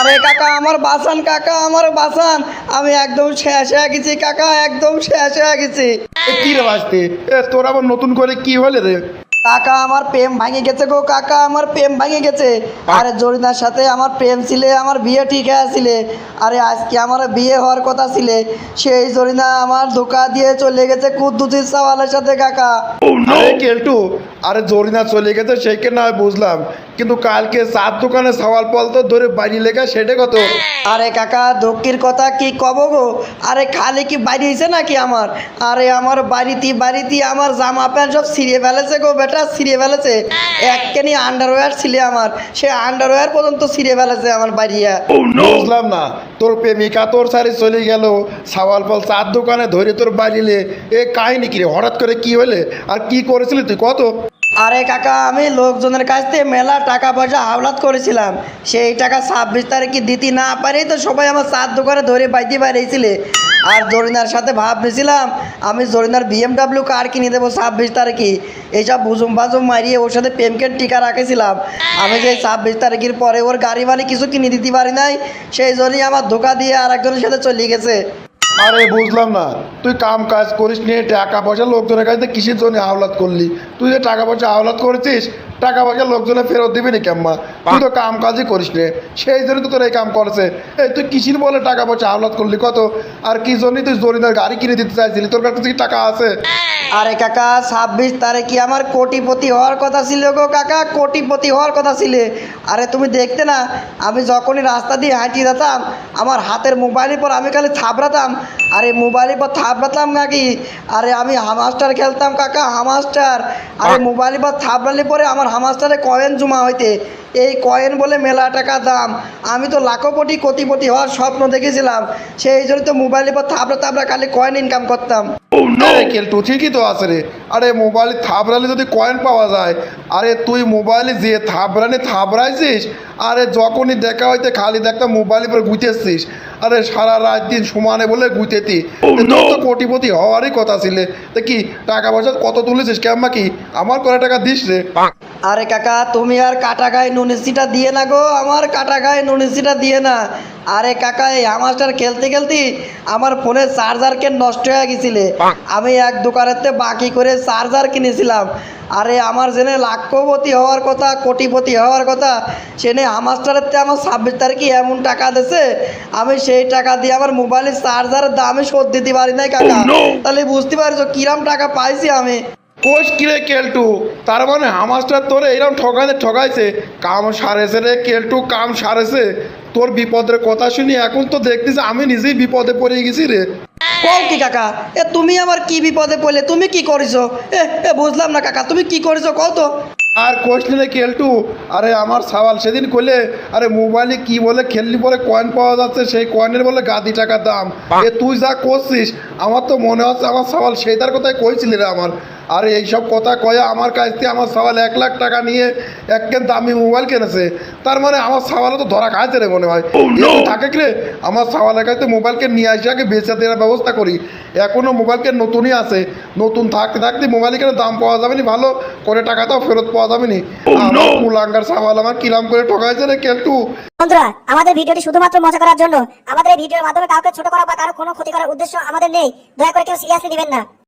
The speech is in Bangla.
আরে কাকা আমার বাঁচান, কাকা আমার বাঁচান, আমি একদম শেষ হয়ে গেছি কাকা, একদম শেষ হয়ে গেছি। কি রে বাঁচতে তোর আবার নতুন করে কি হলে রে? কাকা আমার প্রেম ভাঙে গেছে গো কাকা, আমার প্রেম ভাঙে গেছে। আরে জরিনার সাথে আমার প্রেম ছিলে, আমার বিয়ে ঠিক আসছিলে। আরে আজকে আমার বিয়ে হওয়ার কথা ছিলে, সেই জরিনা আমার ধোকা দিয়ে চলে গেছে কুদ্দুসির সাওয়ালের সাথে কাকা। আরে কেলটু, আরে জরিনা চলে গেছে সেইকে না হয় বুঝলাম, কিন্তু কালকে চার দোকানে সওয়াল পল তো ধরে বাড়ি লেখা সেটা কত? আরে কাকা দুঃখের কথা কি কব গো, আরে খালি কি বাড়ি হয়েছে নাকি আমার? আরে আমার বাড়িতে আমার জামা প্যান্ট সব ছিঁড়ে ফেলেছে গো বেটা, ছিঁড়ে ফেলেছে। একখানি আন্ডারওয়্যার ছিলে আমার, সে আন্ডারওয়্যার পর্যন্ত ছিঁড়ে ফেলেছে আমার বাড়িয়া। বুঝলাম না, তোর প্রেমিকা তোর সারি চলে গেল, সওয়াল পল চার দোকানে ধরে তোর বাড়িলে, এ কাহিনী কি রে? হঠাৎ করে কি হলে আর কি করেছিলি তুই কত? আরে কাকা আমি লোকজনের কাছ থেকে মেলা টাকা পয়সা হাওলাত করেছিলাম, সেই টাকা 26 তারিখে দিতে না পারেই তো সবাই আমার চার দোকানে ধরে বাইতে পারিয়েছিলে। আর জরিনার সাথে ভাব নিয়েছিলাম আমি জরিনার BMW কার কিনে দেবো 26 তারিখে। এইসব বুজুম বাজুম মারিয়ে ওর সাথে প্রেমকে টিকা রাখেছিলাম। আমি যে 26 তারিখের পরে ওর গাড়ি বাড়ি কিছু কিনে দিতে পারি নাই, সেই জন্যই আমার ধোকা দিয়ে আর একজনের সাথে চলে গেছে। আরে বুঝলাম না, তুই কাম কাজ করিস নিয়ে টাকা পয়সা লোকজনের কাছে কিসের জন্য আওলাদ করলি? তুই যে টাকা পয়সা আওলাদ করেছিস, টাকা পয়সা লোকজনে ফেরত দিবি না কেম্মা? তুই তো কাম কাজই করিস নে, সেই জন্য তো তোর এই কাম করেছে। এই তুই কিসির বলে টাকা পয়সা আওলাদ করলি কত? আর কি জন্যই তুই জরিনার গাড়ি কিনে দিতে চাইছিলি? তোর কাছে কি টাকা আছে? আরে কাকা 26 তারিখে আমার কোটিপতি হওয়ার কথা ছিল গো কাকা, কোটিপতি হওয়ার কথা ছিল। আরে তুমি দেখতে না, আমি যখনই রাস্তা দিয়ে হাঁটিয়ে যেতাম আমার হাতের মোবাইলের পর আমি খালি থাবড়াতাম। আরে মোবাইলের পর থাবড়াতাম নাকি, আরে আমি হামাস্টার খেলতাম কাকা, হামাস্টার। আরে মোবাইলের পর থাবড়ালে পরে আমার হামাস্টারে কয়েন জমা হইতে, এই কয়েন বলে মেলা টাকা দাম। আমি তো লাখপতি কোটিপতি হওয়ার স্বপ্ন দেখেছিলাম, সেই জন্য তো মোবাইলের পর থাবড়া খালি কয়েন ইনকাম করতাম। আরে কেলটু ঠিকই তো আছে রে। আরে মোবাইলে থাবড়ালে যদি কয়েন পাওয়া যায়, আরে তুই মোবাইলে যে থাবড়াইছিস, আরে যখনই দেখা হইতে খালি দেখতাম মোবাইলের পর গুঁতেছিস। আরে সারা রাত দিন সমানে বলে গুঁতেতি। তোর তো কোটিপতি হওয়ারই কথা ছিল। তা কি টাকা পয়সা কত তুলেছিস কেমন কি? আমার করে টাকা দিস রে। আরে কাকা তুমি আর কাটা গায়ে নুনিসিটা দিয়ে না গো, আমার কাটা গায়ে নুনিসিটা দিয়ে না। আরে কাকা এই হামাস্টার খেলতে খেলতে আমার ফোনের চার্জারকে নষ্ট হয়ে গেছিলে, আমি এক দোকানেতে বাকি করে চার্জার কিনেছিলাম। আরে আমার জেনে লাখপতি হওয়ার কথা, কোটিপতি হওয়ার কথা, সেনে হামাস্টারের আমার 26 তারিখে এমন টাকা দিয়েছে, আমি সেই টাকা দিয়ে আমার মোবাইলের চার্জারের দামে শোধ দিতে পারি নাই কাকা। তাহলে বুঝতে পারছো কিরম টাকা পাইছি আমি। কোষ কিরে কেলটু, তার মানে হামাস্টার তোরে এইরকম ঠকাইছে? কাম সারেছে রে কেলটু, কাম সারেছে। তোর বিপদের কথা শুনি এখন তো দেখতেছি আমি নিজেই বিপদে পড়ে গেছি রে। কও কি কাকা, তুমি আবার কি বিপদে পড়লে? তুমি কি করেছো? বুঝলাম না কাকা, তুমি কি করেছো কও তো। আর কোষ রে কেলটু, আরে আমার সওয়াল সেদিন করলে, আরে মোবাইলে কি বলে খেললি বলে কয়েন পাওয়া যাচ্ছে, সেই কয়েনের বলে গাদি টাকা দাম। তুই যা করছিস আমার তো মনে হচ্ছে আমার সওয়াল সেইটার কথাই কইছিলি রে আমার। আরে এইসব কথা কয়ে আমার কাছ থেকে আমার সওয়াল 1 লাখ টাকা নিয়ে একখান দামি মোবাইল কিনেছে। তার মানে আমার সওয়ালে তো ধরা খাইছে রে মনে হয়। থাকে কি রে, আমার সওয়ালের কাছে মোবাইলকে নিয়ে আসি আগে বেচে দেওয়ার ব্যবস্থা করি। এখনও মোবাইলকে নতুনই আছে, নতুন থাকতে থাকতে মোবাইল কেন দাম পাওয়া যাবে না, ভালো করে টাকাটাও ফেরত পাওয়া যাবে না। আমার কুলাঙ্গার সওয়াল আমার কিলাম করে ঠকাইছে রে কেলটু। বন্ধুরা আমাদের ভিডিওটি শুধুমাত্র মজা করার জন্য, আমাদের এই ভিডিওর মাধ্যমে কাউকে ছোট করা বা কারো কোনো ক্ষতি করার উদ্দেশ্য আমাদের নেই। দয়া করে কেউ সিরিয়াসলি নেবেন না।